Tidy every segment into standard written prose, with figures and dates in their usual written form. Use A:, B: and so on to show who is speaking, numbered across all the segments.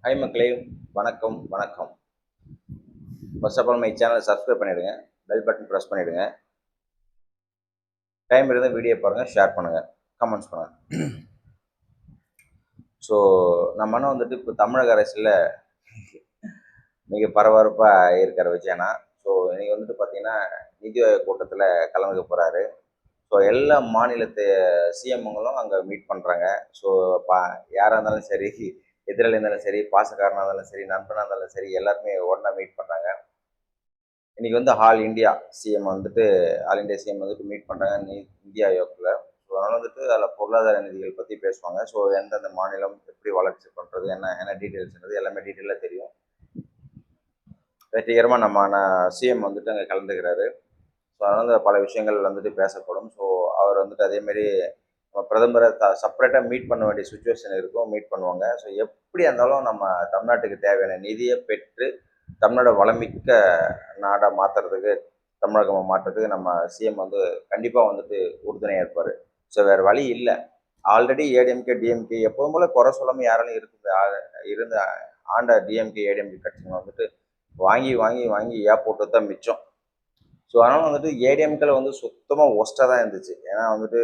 A: Hi மக்களே, வணக்கம் வணக்கம். ஃபர்ஸ்ட் ஆஃப் ஆல் மை சேனலை சப்ஸ்கிரைப் பண்ணிவிடுங்க, பெல் பட்டன் ப்ரெஸ் பண்ணிவிடுங்க. டைம் இருந்தால் வீடியோ பாருங்கள், ஷேர் பண்ணுங்கள், கமெண்ட்ஸ் பண்ணுங்கள். ஸோ நம்ம அண்ணன் வந்துட்டு இப்போ தமிழக அரசியலில் மிக பரபரப்பாக இருக்கிற விஷயம்னா, ஸோ இன்றைக்கி வந்துட்டு பார்த்தீங்கன்னா நிதி ஆயோக் கூட்டத்தில் கலந்துக்க போகிறாரு. ஸோ எல்லா மாநிலத்து சிஎம்ங்களும் அங்கே மீட் பண்ணுறாங்க. ஸோ யாராக இருந்தாலும் சரி, எதிராளி இருந்தாலும் சரி, பாசக்காரனாக இருந்தாலும் சரி, நண்பனாக இருந்தாலும் சரி, எல்லாருமே ஒன்றா மீட் பண்ணுறாங்க. இன்றைக்கி வந்து ஆல் இந்தியா சிஎம் வந்துட்டு ஆல் இந்தியா சிஎம் வந்துட்டு மீட் பண்ணுறாங்க நிதி ஆயோக்கில். ஸோ அதனால் வந்துட்டு அதில் பொருளாதார நிதிகள் பற்றி பேசுவாங்க. ஸோ எந்தெந்த மாநிலம் எப்படி வளர்ச்சி பண்ணுறது, என்ன என்ன டீட்டெயில்ஸ்ன்றது எல்லாமே டீட்டெயிலாக தெரியும். வெற்றிகரமாக நம்ம சிஎம் வந்துட்டு அங்கே கலந்துக்கிறாரு. ஸோ அதனால் பல விஷயங்கள் வந்துட்டு பேசப்படும். ஸோ அவர் வந்துட்டு அதேமாரி பிரதமரை செப்பரேட்டாக மீட் பண்ண வேண்டிய சுச்சுவேஷன் இருக்கும், மீட் பண்ணுவாங்க. ஸோ எப்படி இருந்தாலும் நம்ம தமிழ்நாட்டுக்கு தேவையான நிதியை பெற்று தமிழ்நாடு வளமிக்க நாடாக மாற்றுறதுக்கு, தமிழகம் மாற்றுறதுக்கு நம்ம சிஎம் வந்து கண்டிப்பாக வந்துட்டு உறுதுணையாக இருப்பார். ஸோ வேறு வழி இல்லை. ஆல்ரெடி ஏடிஎம்கே டிஎம்கே எப்போதும் போல் குறை சொல்லாமல் யாராலும் இருந்த ஆண்ட டிஎம்கே ஏடிஎம்கே கட்சிங்க வந்துட்டு வாங்கி வாங்கி வாங்கி போட்டு தான் மிச்சம். ஸோ அதனால் வந்துட்டு ஏடிஎம்கேல வந்து சுத்தமாக ஒஸ்ட்டாக தான் இருந்துச்சு. ஏன்னா வந்துட்டு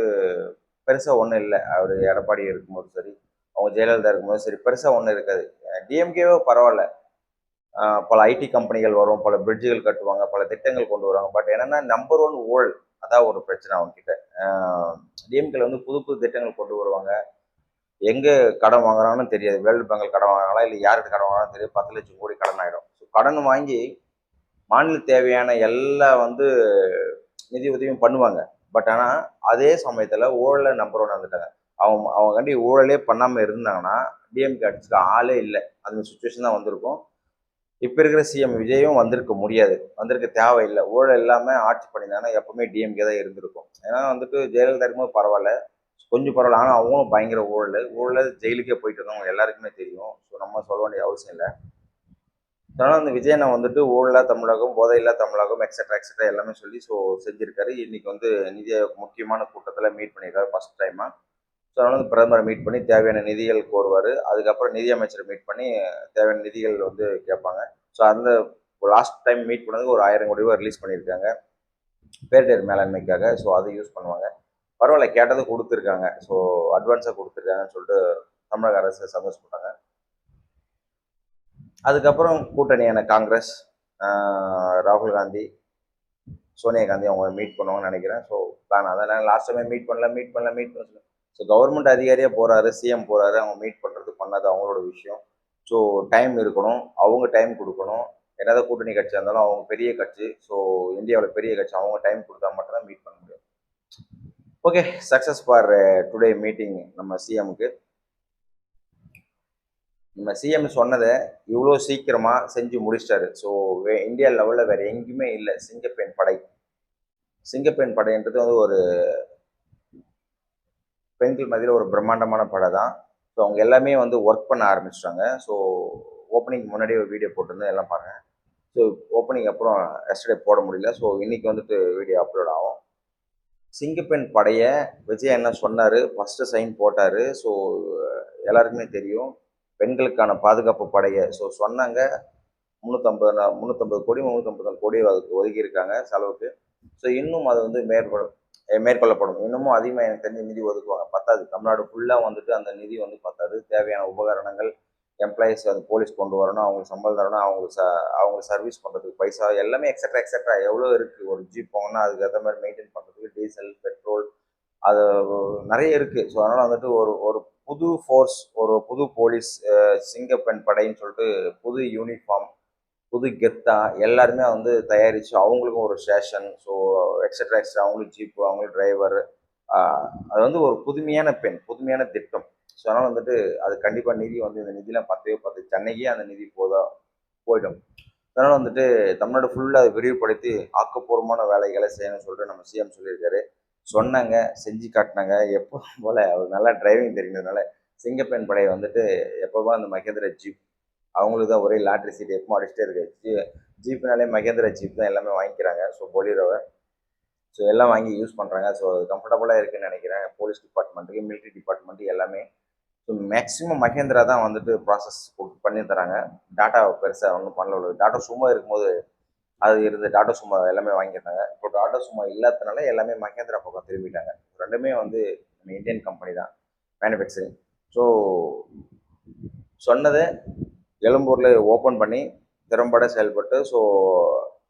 A: பெருசாக ஒன்றும் இல்லை. அவர் எடப்பாடி இருக்கும்போது சரி, அவங்க ஜெயலலிதா இருக்கும்போது சரி, பெருசாக ஒன்றும் இருக்காது. டிஎம்கேவோ பரவாயில்ல, பல ஐடி கம்பெனிகள் வரும், பல பிரிட்ஜுகள் கட்டுவாங்க, பல திட்டங்கள் கொண்டு வருவாங்க. பட் என்னென்னா நம்பர் ஒன் ஊழல், அதான் ஒரு பிரச்சனை அவங்ககிட்ட. டிஎம்கேல வந்து புது புது திட்டங்கள் கொண்டு வருவாங்க. எங்கே கடன் வாங்குறாங்கன்னு தெரியாது. வேர்ல்டு பேங்கில் கடன் வாங்குறாங்களா இல்லை யாருக்கு கடன் வாங்குறாங்கன்னு தெரியாது. 10 லட்சம் கோடி கடன் ஆகிடும். ஸோ கடன் வாங்கி மாநில தேவையான எல்லா வந்து நிதி உதவியும் பண்ணுவாங்க. பட் ஆனால் அதே சமயத்தில் ஊழலில் நம்பர் ஒன் வந்துட்டாங்க. அவங்க கண்டி ஊழலே பண்ணாமல் இருந்தாங்கன்னா டிஎம்கே அடிச்சுக்க ஆளே இல்லை. அந்த சுச்சுவேஷன் தான் வந்திருக்கும். இப்போ இருக்கிற சிஎம் விஜயும் வந்திருக்க முடியாது, வந்திருக்க தேவையில்லை. ஊழல் இல்லாமல் ஆட்சி பண்ணியிருந்தாங்கன்னா எப்பவுமே டிஎம்கே தான் இருந்திருக்கும். ஏன்னா வந்துட்டு ஜெயலலிதா இருக்கும்போது பரவாயில்ல, கொஞ்சம் பரவாயில்ல. ஆனால் அவங்களும் பயங்கர ஊழல் ஜெயிலுக்கே போயிட்டு இருந்தவங்க எல்லாருக்குமே தெரியும். ஸோ நம்ம சொல்ல வேண்டிய அவசியம் இல்லை. அதனால் அந்த விஜயனை வந்துட்டு ஊழலா தமிழகம், போதையில்லா தமிழகம், எக்ஸட்ரா எக்ஸட்ரா எல்லாமே சொல்லி செஞ்சிருக்காரு. இன்னைக்கு வந்து நிதி ஆயோக் முக்கியமான கூட்டத்தில் மீட் பண்ணியிருக்காரு ஃபர்ஸ்ட் டைமாக. ஸோ அதனால் வந்து பிரதமரை மீட் பண்ணி தேவையான நிதிகள் கோருவார். அதுக்கப்புறம் நிதியமைச்சரை மீட் பண்ணி தேவையான நிதிகள் வந்து கேட்பாங்க. ஸோ அந்த லாஸ்ட் டைம் மீட் பண்ணதுக்கு ஒரு 1000 கோடி ரூபா ரிலீஸ் பண்ணியிருக்காங்க பேரிடர் மேலாண்மைக்காக. ஸோ அதை யூஸ் பண்ணுவாங்க. பரவாயில்ல, கேட்டதை கொடுத்துருக்காங்க. ஸோ அட்வான்ஸாக கொடுத்துருக்காங்கன்னு சொல்லிட்டு தமிழக அரசு சந்தோஷப்பட்டாங்க. அதுக்கப்புறம் கூட்டணியான காங்கிரஸ், ராகுல் காந்தி, சோனியா காந்தி அவங்க மீட் பண்ணுவாங்கன்னு நினைக்கிறேன். ஸோ பிளான் அதான் லாஸ்ட் டைமே மீட் பண்ணல. ஸோ கவர்மெண்ட் அதிகாரியாக போகிறாரு, சிஎம் போகிறாரு, அவங்க மீட் பண்ணுறது பண்ணது அவங்களோட விஷயம். ஸோ டைம் இருக்கணும், அவங்க டைம் கொடுக்கணும். என்னதான் கூட்டணி கட்சியாக இருந்தாலும் அவங்க பெரிய கட்சி. ஸோ இந்தியாவில் பெரிய கட்சி, அவங்க டைம் கொடுத்தா மட்டும்தான் மீட் பண்ண முடியும். Okay, success for today meeting நம்ம சிஎம்க்கு. நம்ம சிஎம் சொன்னதை இவ்வளோ சீக்கிரமாக செஞ்சு முடிச்சிட்டாரு. ஸோ இந்தியா லெவலில் வேறு எங்கேயுமே இல்லை சிங்கப்பெண் படை. சிங்கப்பெண் படைன்றது வந்து ஒரு பெண்கள் மத்தியில் ஒரு பிரம்மாண்டமான படை தான். ஸோ அவங்க எல்லாமே வந்து ஒர்க் பண்ண ஆரம்பிச்சிட்டாங்க. ஸோ ஓப்பனிங் முன்னாடியே ஒரு வீடியோ போட்டிருந்தேன், எல்லாம் பாருங்கள். ஸோ ஓப்பனிங் அப்புறம் எஸ்டர்டே போட முடியல. ஸோ இன்றைக்கி வந்துட்டு வீடியோ அப்லோட் ஆகும். சிங்கப்பெண் படையை விஜய் என்ன சொன்னார், ஃபஸ்ட்டு சைன் போட்டார். ஸோ எல்லாருக்குமே தெரியும், பெண்களுக்கான பாதுகாப்பு படையை சொன்னாங்க. 350 கோடி 354 கோடி அதுக்கு ஒதுக்கியிருக்காங்க செலவுக்கு. ஸோ இன்னும் அது வந்து மேற்கொள்ளப்படும். இன்னமும் அதிகமாக எனக்கு தெரிஞ்சு நிதி ஒதுக்குவாங்க. பத்தாது, தமிழ்நாடு ஃபுல்லாக வந்துட்டு அந்த நிதி வந்து பத்தாது. தேவையான உபகரணங்கள், எம்ப்ளாயிஸ், அந்த போலீஸ் கொண்டு வரணும், அவங்களுக்கு சம்பளம் தரணும், அவங்களுக்கு சர்வீஸ் பண்ணுறதுக்கு பைசா எல்லாமே எக்ஸட்ரா எக்ஸட்ரா எவ்வளோ இருக்குது. ஒரு ஜீப் போகணும்னா அதுக்கு ஏற்ற மாதிரி மெயின்டைன் பண்ணுறதுக்கு டீசல், பெட்ரோல், அது நிறைய இருக்குது. ஸோ அதனால் வந்துட்டு ஒரு ஒரு புது ஃபோர்ஸ், ஒரு புது போலீஸ், சிங்கப்பெண் படைன்னு சொல்லிட்டு புது யூனிஃபார்ம், புது கெத்தா எல்லாருமே வந்து தயாரித்து அவங்களுக்கும் ஒரு ஸ்டேஷன், ஸோ எக்ஸட்ரா அவங்களுக்கு ஜீப்பு, அவங்களுக்கு டிரைவர், அது வந்து ஒரு புதுமையான புதுமையான திட்டம். ஸோ அதனால் வந்துட்டு அது கண்டிப்பாக நிதி வந்து இந்த நிதியெலாம் பத்து சென்னைக்கே அந்த நிதி போயிடும். அதனால் வந்துட்டு தமிழ்நாடு ஃபுல்லாக அதை விரிவுபடுத்தி ஆக்கப்பூர்வமான வேலைகளை செய்யணும்னு சொல்லிட்டு நம்ம சிஎம் சொல்லியிருக்காரு. சொன்னாங்க, செஞ்சு காட்டினாங்க. எப்போ போல் அவர் நல்லா டிரைவிங் தெரிஞ்சதுனால சிங்கப்பெண் படையை வந்துட்டு எப்போவோ அந்த மகேந்திர ஜீப், அவங்களுக்கு தான் ஒரே லாட்ரி சீட் எப்போ அடிச்சுட்டே இருக்கு. ஜீப்னாலே மகேந்திர ஜீப் தான் எல்லாமே வாங்கிக்கிறாங்க. ஸோ பொலிரோவை ஸோ எல்லாம் வாங்கி யூஸ் பண்ணுறாங்க. ஸோ அது கம்ஃபர்டபுளாக இருக்குதுன்னு நினைக்கிறேன். போலீஸ் டிபார்ட்மெண்ட்டுக்கு, மிலிட்ரி டிபார்ட்மெண்ட்டு எல்லாமே. ஸோ மேக்ஸிமம் மகேந்திரா தான் வந்துட்டு ப்ராசஸ் பண்ணி தராங்க. டாட்டா பெருசாக ஒன்றும் பண்ணல. டாட்டா சும்மா இருக்கும்போது அது இருந்து டாட்டா சும்மா எல்லாமே வாங்கியிருந்தாங்க. இப்போ டாட்டா சும்மா இல்லாததுனால எல்லாமே மகேந்திரா பக்கம் திரும்பிட்டாங்க. ரெண்டுமே வந்து நம்ம இந்தியன் கம்பெனி தான் மேனுஃபேக்சரிங். ஸோ சொன்னதை எழும்பூரில் ஓப்பன் பண்ணி திறம்பட செயல்பட்டு, ஸோ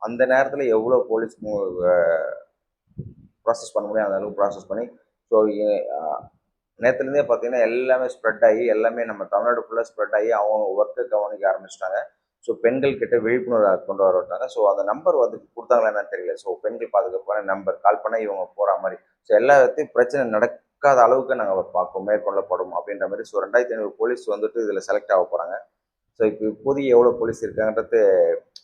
A: அந்த நேரத்தில் எவ்வளோ போலீஸ் ப்ராசஸ் பண்ண முடியும் அந்த அளவுக்கு ப்ராசஸ் பண்ணி, ஸோ நேற்றுலேருந்தே பார்த்தீங்கன்னா எல்லாமே ஸ்ப்ரெட் ஆகி எல்லாமே நம்ம தமிழ்நாடு ஃபுல்லாக ஸ்ப்ரெட் ஆகி அவங்க ஒர்க்கை கவனிக்க ஆரம்பிச்சிட்டாங்க. ஸோ பெண்கள் கிட்ட விழிப்புணர்வு கொண்டு வர விட்டாங்க. ஸோ அந்த நம்பர் வந்து கொடுத்தாங்களா என்னன்னு தெரியல. ஸோ பெண்கள் பாதுகாப்பான நம்பர் கால் பண்ணால் இவங்க போகிற மாதிரி, ஸோ எல்லாத்தையும் பிரச்சனை நடக்காத அளவுக்கு நாங்கள் பார்ப்போம் மேற்கொள்ளப்படும் அப்படின்ற மாதிரி. ஸோ 2500 போலீஸ் வந்துட்டு இதில் செலக்ட் ஆக போகிறாங்க. ஸோ இப்போ இப்போதைக்கு எவ்வளோ போலீஸ் இருக்காங்கன்றது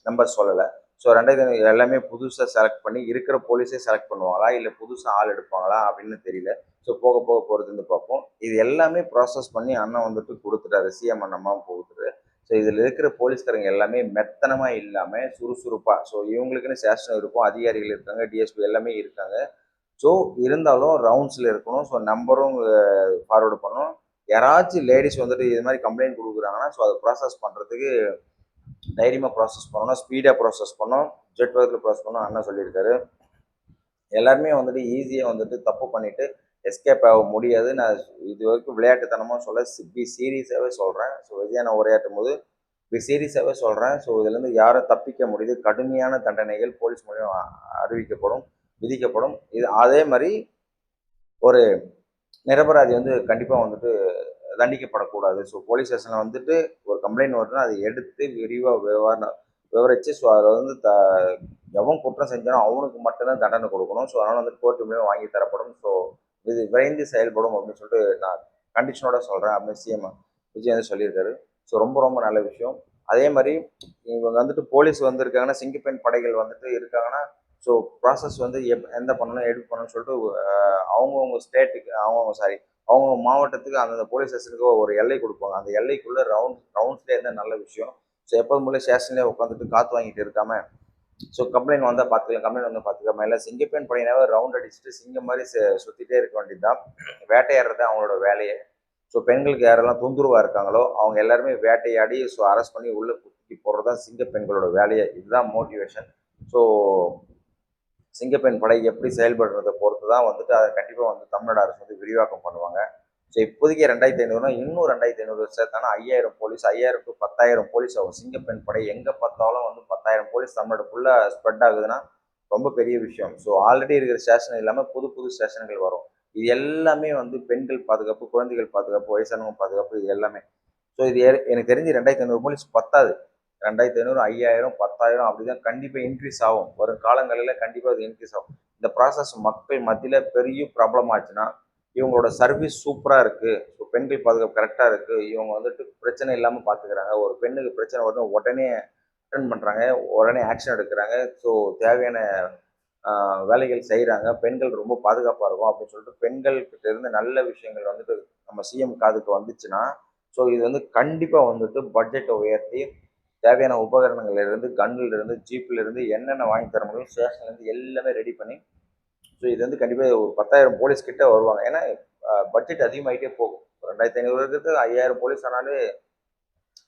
A: நம்பர் சொல்லலை. ஸோ 2500 எல்லாமே புதுசாக செலக்ட் பண்ணி இருக்கிற போலீஸே செலக்ட் பண்ணுவாங்களா, இல்லை புதுசாக ஆள் எடுப்பாங்களா அப்படின்னு தெரியல. ஸோ போக போக போகிறதுன்னு பார்ப்போம். இது எல்லாமே ப்ராசஸ் பண்ணி அண்ணன் வந்துட்டு கொடுத்துட்டாரு, சிஎம் அண்ணம்மா கொடுத்துட்டு. ஸோ இதில் இருக்கிற போலீஸ்காரங்க எல்லாமே மெத்தனமாக இல்லாமல் சுறுசுறுப்பாக, ஸோ இவங்களுக்குன்னு சேஷன் இருக்கும், அதிகாரிகள் இருக்காங்க, டிஎஸ்பி எல்லாமே இருக்காங்க. ஸோ இருந்தாலும் ரவுண்ட்ஸில் இருக்கணும். ஸோ நம்பரும் ஃபார்வேர்டு பண்ணணும். யாராச்சும் லேடிஸ் வந்துட்டு இது மாதிரி கம்ப்ளைண்ட் கொடுக்குறாங்கன்னா, ஸோ அதை ப்ராசஸ் பண்ணுறதுக்கு தைரியமாக ப்ராசஸ் பண்ணணும், ஸ்பீடாக ப்ராசஸ் பண்ணணும், ஜெட் வேகத்தில் ப்ராசஸ் பண்ணணும் அண்ணா சொல்லியிருக்காரு. எல்லாருமே வந்துட்டு ஈஸியாக வந்துட்டு தப்பு பண்ணிவிட்டு எஸ்கேப் ஆக முடியாது. நான் இது வரைக்கும் விளையாட்டுத்தனமாக சொல்ல பி சீரியஸாகவே சொல்கிறேன். ஸோ விஜய் நான் உரையாற்றும் போது பி சீரியஸாகவே சொல்கிறேன். ஸோ இதுலேருந்து யாரும் தப்பிக்க முடியுது. கடுமையான தண்டனைகள் போலீஸ் மூலியம் அறிவிக்கப்படும், விதிக்கப்படும். இது அதே மாதிரி ஒரு நிரபராதி வந்து கண்டிப்பாக வந்துட்டு தண்டிக்கப்படக்கூடாது. ஸோ போலீஸ் ஸ்டேஷனில் வந்துட்டு ஒரு கம்ப்ளைண்ட் வருதுன்னா அதை எடுத்து விரிவாக விவரித்து, ஸோ அதில் வந்து எவன் குற்றம் செஞ்சானோ அவனுக்கு மட்டும்தான் தண்டனை கொடுக்கணும். ஸோ அதனால் வந்து கோர்ட்டு மூலியம் வாங்கி தரப்படும். ஸோ இது விரைந்து செயல்படும் அப்படின்னு சொல்லிட்டு நான் கண்டிஷனோட சொல்கிறேன் அப்படின்னு சிஎம் விஜய் வந்து சொல்லியிருக்காரு. ஸோ ரொம்ப ரொம்ப நல்ல விஷயம். அதே மாதிரி இவங்க வந்துட்டு போலீஸ் வந்திருக்காங்கன்னா, சிங்கப்பெண் படைகள் வந்துட்டு இருக்காங்கன்னா, ஸோ ப்ராசஸ் வந்து எந்த பண்ணணும் எடு பண்ணணும்னு சொல்லிட்டு அவங்கவுங்க ஸ்டேட்டுக்கு அவங்க மாவட்டத்துக்கு அந்தந்த போலீஸ் ஸ்டேஷனுக்கு ஒரு எல்லை கொடுப்பாங்க. அந்த எல்லைக்குள்ளே ரவுண்ட்ஸ்லேயே இருந்தால் நல்ல விஷயம். ஸோ எப்போதும் போல ஸ்டேஷன்லேயே உட்காந்துட்டு காற்று வாங்கிட்டு இருக்காம, ஸோ கம்ப்ளைண்ட் வந்தால் பார்த்துக்கலாம், கம்ப்ளைண்ட் வந்தால் பார்த்துக்காம, இல்லை சிங்கப்பெண் படையினாவே ரவுண்ட் அடிச்சுட்டு சிங்கம் மாதிரி சுற்றிட்டே இருக்க வேண்டியது தான். வேட்டையாடுறது அவங்களோட வேலையை. ஸோ பெண்களுக்கு யாரெல்லாம் தொந்தரவாக இருக்காங்களோ அவங்க எல்லாருமே வேட்டையாடி ஸோ அரெஸ்ட் பண்ணி உள்ளே குத்தி போடுறது தான் சிங்க பெண்களோட வேலையை. இதுதான் மோட்டிவேஷன். ஸோ சிங்கப்பெண் படை எப்படி செயல்படுறதை பொறுத்து தான் வந்துட்டு அதை கண்டிப்பாக வந்து தமிழ்நாடு அரசு வந்து விரிவாக்கம் பண்ணுவாங்க. ஸோ இப்போதைக்கு 2500னா இன்னும் 2500 சேர்த்தானா 5000 போலீஸ், 5000 to 10,000 போலீஸ் ஆகும். சிங்கப்பெண் படை எங்கே பார்த்தாலும் வந்து 10,000 போலீஸ் தமிழ்நாடு ஃபுல்லாக ஸ்ப்ரெட் ஆகுதுன்னா ரொம்ப பெரிய விஷயம். ஸோ ஆல்ரெடி இருக்கிற ஸ்டேஷன் இல்லாமல் புது புது ஸ்டேஷன்கள் வரும். இது எல்லாமே வந்து பெண்கள் பாதுகாப்பு, குழந்தைகள் பாதுகாப்பு, வயசானவங்க பாதுகாப்பு, இது எல்லாமே. ஸோ இது எனக்கு தெரிஞ்சு 2500 போலீஸ் பத்தாது. 2500, 5000, 10,000 அப்படிதான் கண்டிப்பாக இன்க்ரீஸ் ஆகும். வரும் காலங்களில் கண்டிப்பாக அது இன்க்ரீஸ் ஆகும். இந்த ப்ராசஸ் மக்கள் மத்தியில் பெரிய ப்ராப்ளம் ஆச்சுன்னா, இவங்களோட சர்வீஸ் சூப்பராக இருக்குது, ஸோ பெண்கள் பாதுகாப்பு கரெக்டாக இருக்குது, இவங்க வந்துட்டு பிரச்சனை இல்லாமல் பார்த்துக்கிறாங்க, ஒரு பெண்ணுக்கு பிரச்சனை வரும் உடனே அட்டன் பண்ணுறாங்க, உடனே ஆக்ஷன் எடுக்கிறாங்க, ஸோ தேவையான வேலைகள் செய்கிறாங்க, பெண்கள் ரொம்ப பாதுகாப்பாக இருக்கும் அப்படின்னு சொல்லிட்டு பெண்கள்கிட்ட இருந்து நல்ல விஷயங்கள் வந்துட்டு நம்ம சிஎம் காதுக்கு வந்துச்சுன்னா, ஸோ இது வந்து கண்டிப்பாக வந்துட்டு பட்ஜெட்டை உயர்த்தி தேவையான உபகரணங்கள்ல இருந்து, கன்னில் இருந்து, ஜீப்ல இருந்து என்னென்ன வாங்கி தர முடியும், ஸ்டேஷன்ல இருந்து எல்லாமே ரெடி பண்ணி, ஸோ இது வந்து கண்டிப்பாக ஒரு 10,000 போலீஸ் கிட்ட வருவாங்க. ஏன்னா பட்ஜெட் அதிகமாகிட்டே போகும். 2500 இருக்கிறது 5000 போலீஸ் ஆனாலே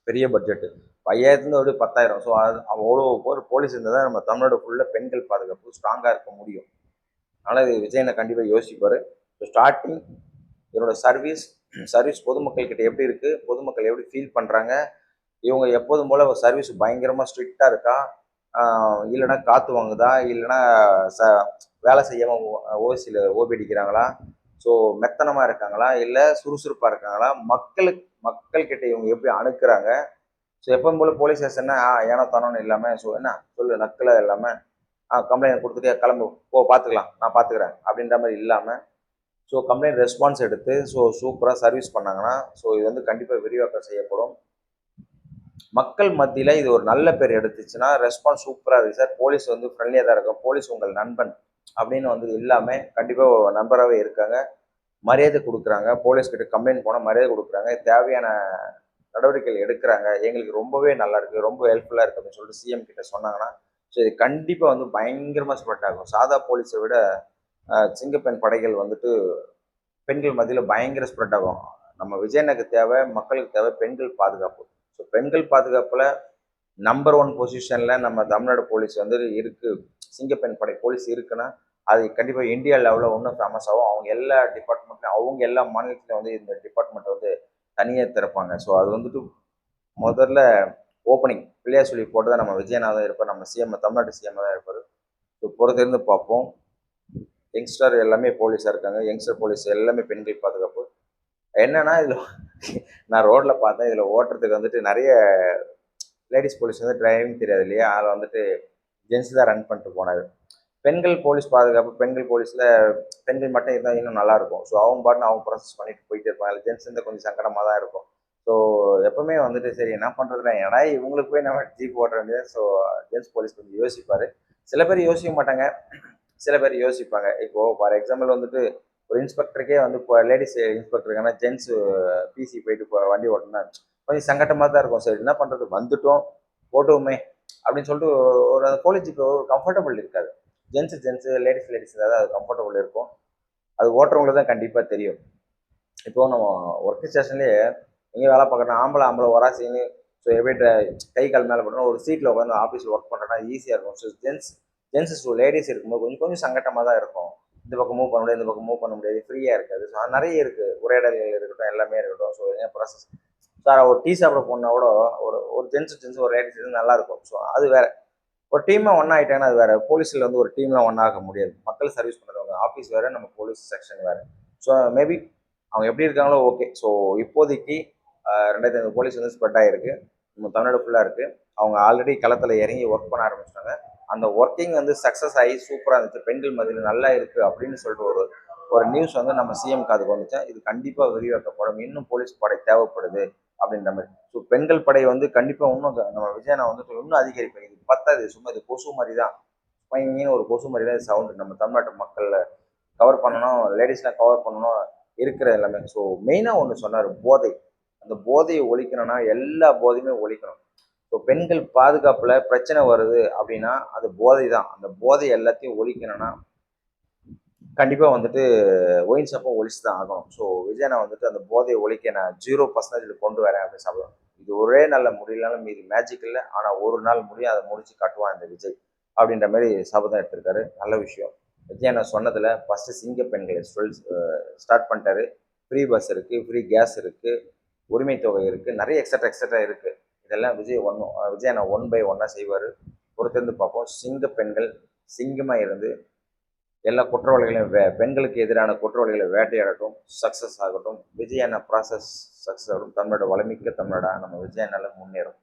A: பெரிய பட்ஜெட்டு. 5000 ஒரு 10,000. ஸோ அது அவ்வளோ ஒரு போலீஸ் இருந்தால் தான் நம்ம தமிழ்நாடு ஃபுல்லாக பெண்கள் பாதுகாப்பு ஸ்ட்ராங்காக இருக்க முடியும். அதனால் இது விஜயனை கண்டிப்பாக யோசிப்பார். ஸோ ஸ்டார்டிங் என்னோட சர்வீஸ் பொதுமக்கள் கிட்ட எப்படி இருக்குது, பொதுமக்கள் எப்படி ஃபீல் பண்ணுறாங்க, இவங்க எப்போதும் போல் சர்வீஸ் பயங்கரமாக ஸ்ட்ரிக்டாக இருக்கா, இல்லைன்னா காற்று வாங்குதா, இல்லைன்னா வேலை செய்யாமல் ஓசியில் ஓபி அடிக்கிறாங்களா, ஸோ மெத்தனமாக இருக்காங்களா, இல்லை சுறுசுறுப்பாக இருக்காங்களா, மக்கள்கிட்ட இவங்க எப்படி அணுக்குறாங்க. ஸோ எப்போதும் போல் போலீஸ் ஸ்டேஷன்னா ஏனோ தானோன்னு இல்லாமல், ஸோ என்ன சொல்லு நக்கலாக இல்லாமல் கம்ப்ளைண்ட் கொடுத்துட்டு கிளம்பு பார்த்துக்கலாம் நான் பார்த்துக்கிறேன் அப்படின்ற மாதிரி இல்லாமல், ஸோ கம்ப்ளைண்ட் ரெஸ்பான்ஸ் எடுத்து ஸோ சூப்பராக சர்வீஸ் பண்ணாங்கன்னா, ஸோ இது வந்து கண்டிப்பாக விரிவாக்கம் செய்யப்படும். மக்கள் மத்தியில் இது ஒரு நல்ல பேர் எடுத்துச்சுன்னா ரெஸ்பான்ஸ் சூப்பராக இருக்குது சார், போலீஸ் வந்து ஃப்ரெண்ட்லியாக தான் இருக்கும், போலீஸ் உங்கள் நண்பன் அப்படின்னு வந்து இல்லாமல் கண்டிப்பாக நண்பராகவே இருக்காங்க, மரியாதை கொடுக்குறாங்க, போலீஸ்கிட்ட கம்ப்ளைண்ட் போனால் மரியாதை கொடுக்குறாங்க, தேவையான நடவடிக்கைகள் எடுக்கிறாங்க, எங்களுக்கு ரொம்பவே நல்லா இருக்குது, ரொம்ப ஹெல்ப்ஃபுல்லாக இருக்குது அப்படின்னு சொல்லிட்டு சிஎம் கிட்ட சொன்னாங்கன்னா, ஸோ இது கண்டிப்பாக வந்து பயங்கரமாக ஸ்ப்ரெட் ஆகும். சாதா போலீஸை விட சிங்கப்பெண் படைகள் வந்துட்டு பெண்கள் மத்தியில் பயங்கர ஸ்ப்ரெட் ஆகும். நம்ம விஜயனுக்கு தேவை, மக்களுக்கு தேவை பெண்கள் பாதுகாப்பு. ஸோ பெண்கள் பாதுகாப்பில் நம்பர் ஒன் பொசிஷனில் நம்ம தமிழ்நாடு போலீஸ் வந்து இருக்குது. சிங்கப்பெண் படை போலீஸ் இருக்குன்னா அது கண்டிப்பாக இந்தியா லெவலில் இன்னும் ஃபேமஸ் ஆகும். அவங்க எல்லா டிபார்ட்மெண்ட்லையும் அவங்க எல்லா மாநிலத்திலையும் வந்து இந்த டிபார்ட்மெண்ட் வந்து தனியாக திறப்பாங்க. ஸோ அது வந்துட்டு முதல்ல ஓப்பனிங் பிள்ளையார் சொல்லி போட்டு நம்ம விஜயநாதன் தான் இருப்பார், நம்ம சிஎம் தமிழ்நாட்டு சிஎம் தான் இருப்பார். ஸோ பொறுத்திருந்து பார்ப்போம். யங்ஸ்டர் எல்லாமே போலீஸாக இருக்காங்க. யங்ஸ்டர் போலீஸ் எல்லாமே பெண்கள் பாதுகாப்பு. என்னன்னா இதில் நான் ரோட்டில் பார்த்தேன், இதில் ஓட்டுறதுக்கு வந்துட்டு நிறைய லேடிஸ் போலீஸ் வந்து டிரைவிங் தெரியாது இல்லையா, அதில் வந்துட்டு ஜென்ஸ் தான் ரன் பண்ணிட்டு போனார். பெண்கள் போலீஸ் பாதுகாப்பு, பெண்கள் போலீஸில் பெண்கள் மட்டும் இருந்தால் இன்னும் நல்லாயிருக்கும். ஸோ அவங்க பாட்டுன்னு அவங்க ப்ராசஸ் பண்ணிட்டு போயிட்டே இருப்பாங்க. அதில் ஜென்ஸ் இருந்தால் கொஞ்சம் சங்கடமாக தான் இருக்கும். ஸோ எப்பவுமே வந்துட்டு சரி என்ன பண்ணுறதுனா ஏன்னா இவங்களுக்கு போய் நம்ம ஜீப் ஓட்ட வேண்டியது. ஸோ ஜென்ஸ் போலீஸ் கொஞ்சம் யோசிப்பார். சில பேர் யோசிக்க மாட்டாங்க, சில பேர் யோசிப்பாங்க. இப்போது ஃபார் எக்ஸாம்பிள் வந்துட்டு ஒரு இன்ஸ்பெக்டருக்கே வந்து இப்போ லேடிஸ் இன்ஸ்பெக்டர் இருக்காங்கன்னா ஜென்ஸ் பிசி போயிட்டு இப்போ வண்டி ஓட்டினா கொஞ்சம் சங்கட்டமாக தான் இருக்கும். சரி என்ன பண்ணுறது, வந்துட்டோம் ஓட்டுவோமே அப்படின்னு சொல்லிட்டு ஒரு அந்த போலீஸ் ஜீப் ஒரு கம்ஃபர்டபுள் இருக்காது. ஜென்ஸு லேடிஸ் தான் அது கம்ஃபர்டபுள் இருக்கும். அது ஓட்டுறவங்களுக்கு தான் கண்டிப்பாக தெரியும். இப்போது நம்ம ஒர்க் ஸ்டேஷன்லேயே எங்கேயும் வேலை பார்க்குறோன்னா ஆம்பளை ஒராசின்னு ஸோ எப்படி கை கால் மேலே போட்டோம்னா ஒரு சீட்டில் உட்காந்து ஆஃபீஸில் ஒர்க் பண்ணுறோன்னா ஈஸியாக இருக்கும். ஸோ ஜென்ஸஸ் லேடிஸ் இருக்கும்போது கொஞ்சம் சங்கட்டமாக தான் இருக்கும். இந்த பக்கம் மூவ் பண்ண முடியாது, இந்த பக்கம் மூவ் பண்ண முடியாது, ஃப்ரீயாக இருக்காது. ஸோ அது நிறைய இருக்குது, உரையாடல்கள் இருக்கட்டும், எல்லாமே இருக்கட்டும். ஸோ என்ன ப்ராசஸ் சார் ஒரு டீ சாப்பிட போனால் கூட ஒரு ஒரு ஜென்ஸ் ஒரு லேடிஸ் நல்லாயிருக்கும். ஸோ அது வேறு. ஒரு டீமாக ஒன்றா ஆகிட்டாங்கன்னா அது வேறு. போலீஸில் வந்து ஒரு டீம்லாம் ஒன்றா ஆக முடியாது. மக்கள் சர்வீஸ் பண்ணுறவங்க ஆஃபீஸ் வேறு, நம்ம போலீஸ் செக்ஷன் வேறு. ஸோ மேபி அவங்க எப்படி இருக்காங்களோ ஓகே. ஸோ இப்போதைக்கு 2500 போலீஸ் வந்து ஸ்ப்ரெட் ஆகிருக்கு, நம்ம தமிழ்நாடு ஃபுல்லாக இருக்குது. அவங்க ஆல்ரெடி களத்தில் இறங்கி ஒர்க் பண்ண ஆரம்பிச்சிட்டாங்க. அந்த ஒர்க்கிங் வந்து சக்ஸஸ் ஆகி சூப்பராக இருந்துச்சு, பெண்கள் மத்தியில் நல்லா இருக்குது அப்படின்னு சொல்லிட்டு ஒரு ஒரு நியூஸ் வந்து நம்ம சிஎம் காதுக்கு வந்துச்சு. இது கண்டிப்பாக விரிவாக்கப்படும், இன்னும் போலீஸ் படை தேவைப்படுது அப்படின்ற மாதிரி. ஸோ பெண்கள் படை வந்து கண்டிப்பாக இன்னும் நம்ம விஜயனா வந்துட்டு இன்னும் அதிகரிப்பாங்க. இது பத்தாது, சும்மா இது கொசு மாதிரி தான், பையன்னு ஒரு கொசு மாதிரி தான் சவுண்டு. நம்ம தமிழ்நாட்டு மக்களில் கவர் பண்ணணும், லேடிஸ்லாம் கவர் பண்ணணும் இருக்கிற எல்லாமே. ஸோ மெயினாக ஒன்று சொன்னார், போதை. அந்த போதையை ஒழிக்கணும்னா எல்லா போதையுமே ஒழிக்கணும். ஸோ பெண்கள் பாதுகாப்பில் பிரச்சனை வருது அப்படின்னா அது போதை தான். அந்த போதை எல்லாத்தையும் ஒழிக்கணும்னா கண்டிப்பாக வந்துட்டு ஒயின் ஷாப்பை ஒழிச்சு தான் ஆகணும். ஸோ விஜயனை வந்துட்டு அந்த போதையை ஒழிக்க நான் 0% கொண்டு வரேன் அப்படின்னு சாப்பிடுவேன். இது ஒரே நாளில் முடியலனாலும் மீதி மேஜிக் இல்லை, ஆனால் ஒரு நாள் முடியும், அதை முடிச்சு காட்டுவான் இந்த விஜய் அப்படின்ற மாதிரி சபதம் எடுத்திருக்காரு. நல்ல விஷயம். விஜய் நான் சொன்னதில் ஃபஸ்ட்டு சிங்க பெண்களை ஸ்டார்ட் பண்ணிட்டாரு. ஃப்ரீ பஸ் இருக்குது, ஃப்ரீ கேஸ் இருக்குது, உரிமை தொகை இருக்குது, நிறைய எக்ஸட்ரா இருக்குது. இதெல்லாம் விஜய் நான் 1 by 1 செய்வார். பொறுத்திருந்து பார்ப்போம். சிங்க பெண்கள் சிங்கமாக இருந்து எல்லா குற்றவாளிகளையும் பெண்களுக்கு எதிரான குற்றவாளிகளை வேட்டையாடட்டும், சக்ஸஸ் ஆகட்டும். விஜய் அண்ணா ப்ராசஸ் சக்ஸஸ் ஆகட்டும். தமிழோட வளமிக்க தமிழோட நம்ம விஜய் அண்ணால முன்னேறும்.